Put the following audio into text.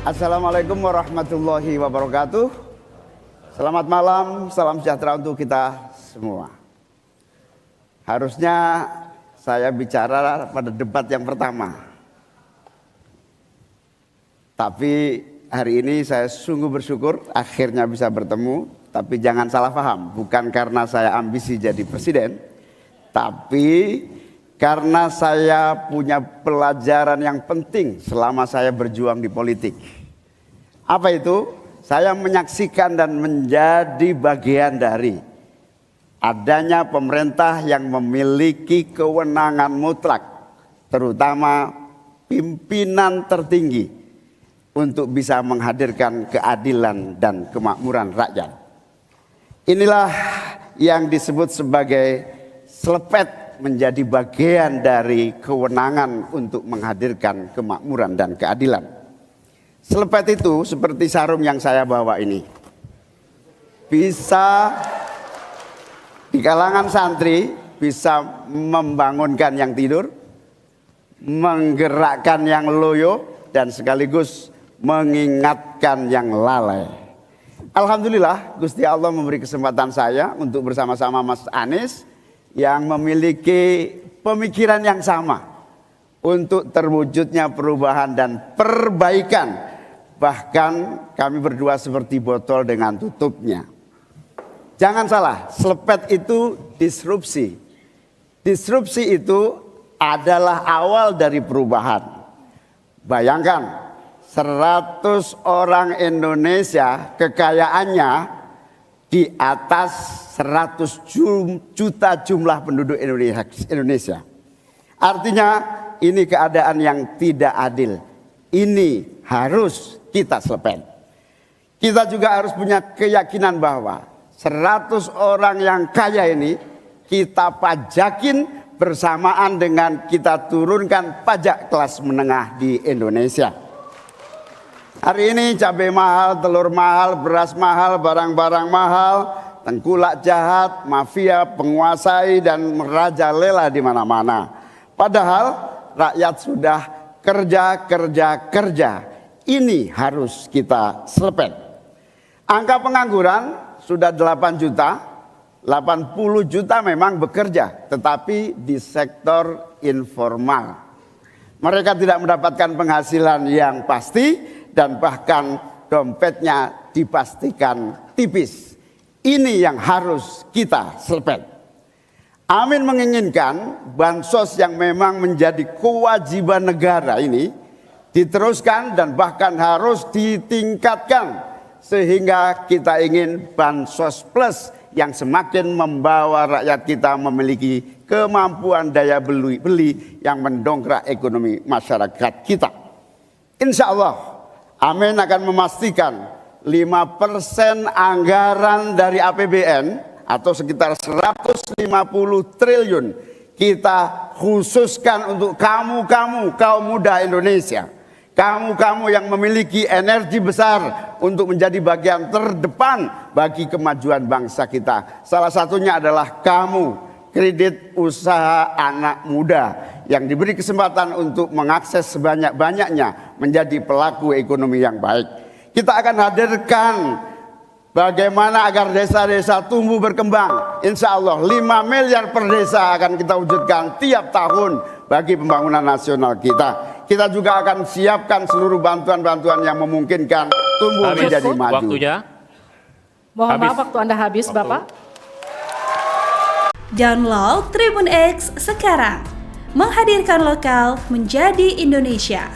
Assalamualaikum warahmatullahi wabarakatuh. Selamat malam, salam sejahtera untuk kita semua. Harusnya saya bicara pada debat yang pertama, tapi hari ini saya sungguh bersyukur akhirnya bisa bertemu. Tapi jangan salah paham, bukan karena saya ambisi jadi presiden, tapi karena saya punya pelajaran yang penting selama saya berjuang di politik. Apa itu? Saya menyaksikan dan menjadi bagian dari adanya pemerintah yang memiliki kewenangan mutlak, terutama pimpinan tertinggi, untuk bisa menghadirkan keadilan dan kemakmuran rakyat. Inilah yang disebut sebagai selepet, menjadi bagian dari kewenangan untuk menghadirkan kemakmuran dan keadilan. Selepet itu seperti sarung yang saya bawa ini. Bisa di kalangan santri, bisa membangunkan yang tidur, menggerakkan yang loyo, dan sekaligus mengingatkan yang lalai. Alhamdulillah Gusti Allah memberi kesempatan saya untuk bersama-sama Mas Anies yang memiliki pemikiran yang sama untuk terwujudnya perubahan dan perbaikan. Bahkan kami berdua seperti botol dengan tutupnya. Jangan salah, selepet itu disrupsi. Disrupsi itu adalah awal dari perubahan. Bayangkan 100 orang Indonesia kekayaannya di atas 100 juta jumlah penduduk Indonesia. Artinya ini keadaan yang tidak adil. Ini harus kita selepet. Kita juga harus punya keyakinan bahwa 100 orang yang kaya ini kita pajakin bersamaan dengan kita turunkan pajak kelas menengah di Indonesia. Hari ini cabai mahal, telur mahal, beras mahal, barang-barang mahal, tengkulak jahat, mafia, penguasai dan merajalela di mana-mana. Padahal rakyat sudah kerja. Ini harus kita selepet. Angka pengangguran sudah 8 juta, 80 juta memang bekerja, tetapi di sektor informal. Mereka tidak mendapatkan penghasilan yang pasti, dan bahkan dompetnya dipastikan tipis. Ini yang harus kita selepet. Amin menginginkan bansos yang memang menjadi kewajiban negara ini diteruskan dan bahkan harus ditingkatkan, sehingga kita ingin bansos plus yang semakin membawa rakyat kita memiliki kemampuan daya beli yang mendongkrak ekonomi masyarakat kita. Insya Allah Amin akan memastikan 5% anggaran dari APBN atau sekitar 150 triliun kita khususkan untuk kamu kaum muda Indonesia. Kamu yang memiliki energi besar untuk menjadi bagian terdepan bagi kemajuan bangsa kita. Salah satunya adalah kamu, kredit usaha anak muda yang diberi kesempatan untuk mengakses sebanyak-banyaknya menjadi pelaku ekonomi yang baik. Kita akan hadirkan bagaimana agar desa-desa tumbuh berkembang. Insya Allah 5 miliar per desa akan kita wujudkan tiap tahun bagi pembangunan nasional kita. Kita juga akan siapkan seluruh bantuan-bantuan yang memungkinkan tumbuh menjadi maju. Waktunya. Mohon maaf, waktu Anda habis, Bapak. Download Tribun X sekarang. Menghadirkan lokal menjadi Indonesia.